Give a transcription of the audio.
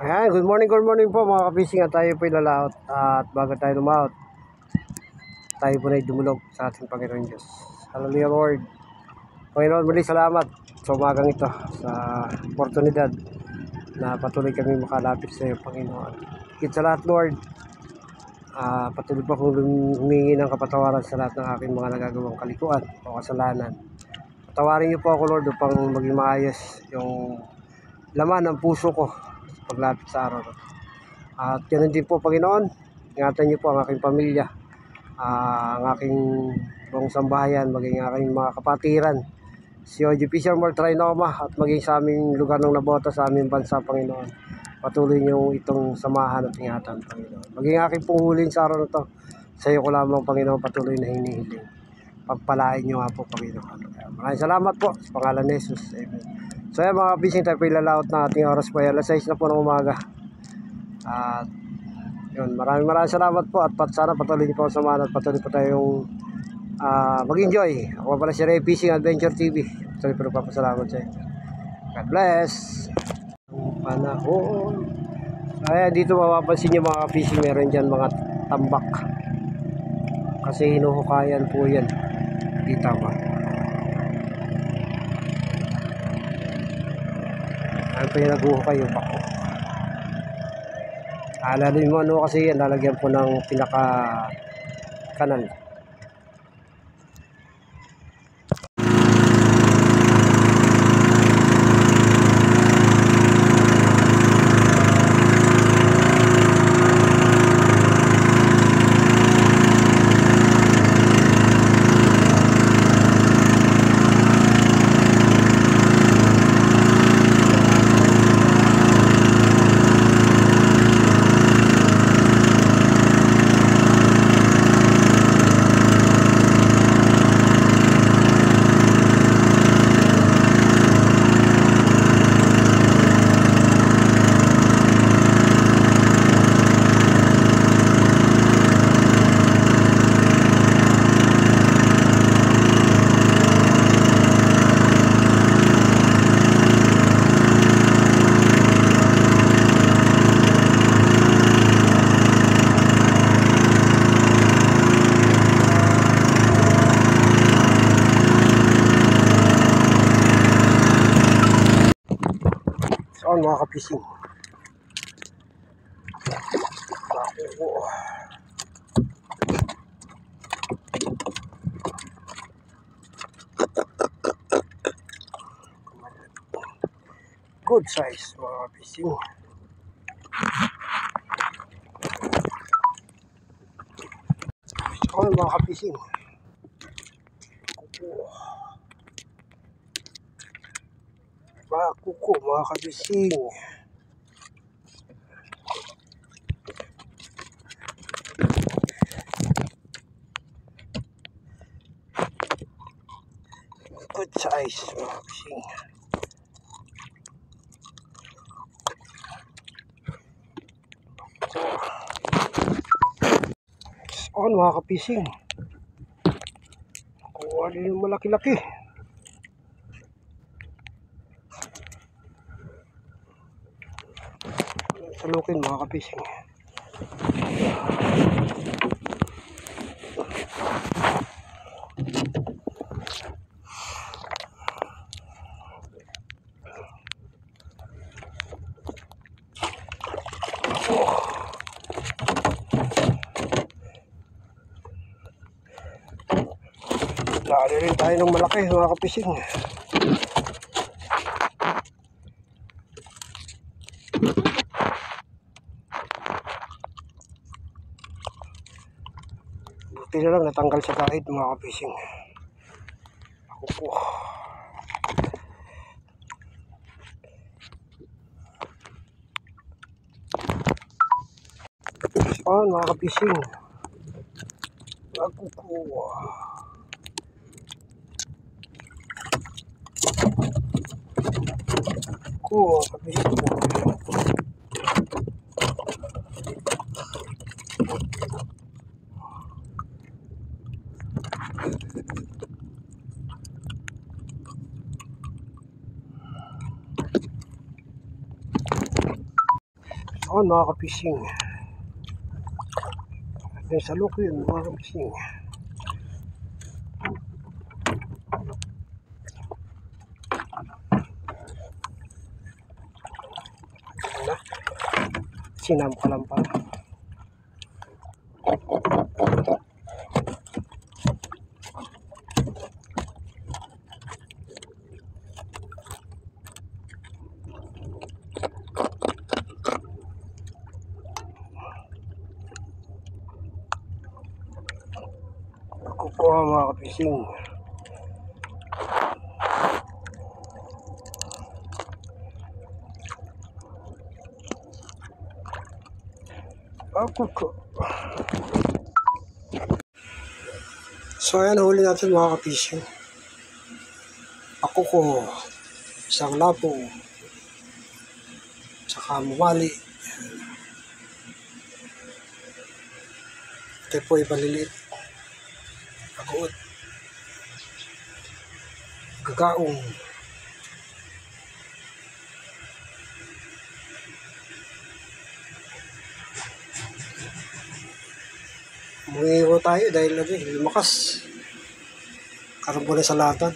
Ayan, good morning po mga kabising, at tayo po ilalaot. At bago tayo lumaot, tayo po na dumulog sa ating Panginoon Diyos. Hallelujah Lord. Panginoon, muli salamat sa umagang ito, sa oportunidad na patuloy kami makalapit sa iyo, Panginoon. Higit sa lahat Lord, patuloy po akong humingi ng kapatawaran sa lahat ng aking mga nagagawang kalikuan o kasalanan. Patawarin niyo po ako Lord upang maging maayos yung laman ng puso ko paglapit sa araw. At ganoon din po Panginoon, ingatan niyo po ang aking pamilya, ang aking buong sambahayan, maging aking mga kapatiran, si OG Fishermore Trinoma, at maging sa aming lugar ng nabota sa aming bansa Panginoon. Patuloy niyo itong samahan at ingatan Panginoon. Maging aking pungulin sa araw na ito, sa iyo ko lamang Panginoon patuloy na hinihiling. Pagpalain niyo nga po Panginoon. Maraming salamat po sa pangalan ni Jesus. Amen. So yan mga bising, tayo po ilalaot na ating oras po. Alas 6 na po ng umaga. At yun, maraming salamat po. At sana patuloy niyo po ang samahan at patuloy po tayong mag-enjoy. Ako pala si Ray Fishing Adventure TV. Patuloy po nagpapasalamat sa inyo. God bless. Panahon. Ayan, dito mapapansin niyo mga fishing, meron dyan mga tambak. Kasi hinuhukayan po yan. Kita ba? Ano pa yung naguhukay yung bako. Alalin mo ano kasi yan, lalagyan po ng pinaka kanal. Mga kapising, good size mga kapising. Mga kapising, kuko mga kabising. Good size mga kabising. Mga kapising, kuha rin yung malaki-laki. Salukin mga kapising. Nakali rin tayo ng malaki mga kapising. Buti na lang natanggal sa kahit mga kapising. Ako po. Mga kapising. Ako po. Kapising po. Mga kapising. May salok yun mga kapising. Sinam ka lang pala. Ako po mga kapising. Ako po. So ayan, huli natin mga kapising. Ako ko, isang lapo, saka mumali. Ito po ibaliliit. Agoot. Gagaong. Mumiho tayo dahil lumakas. Karoon po na sa latan.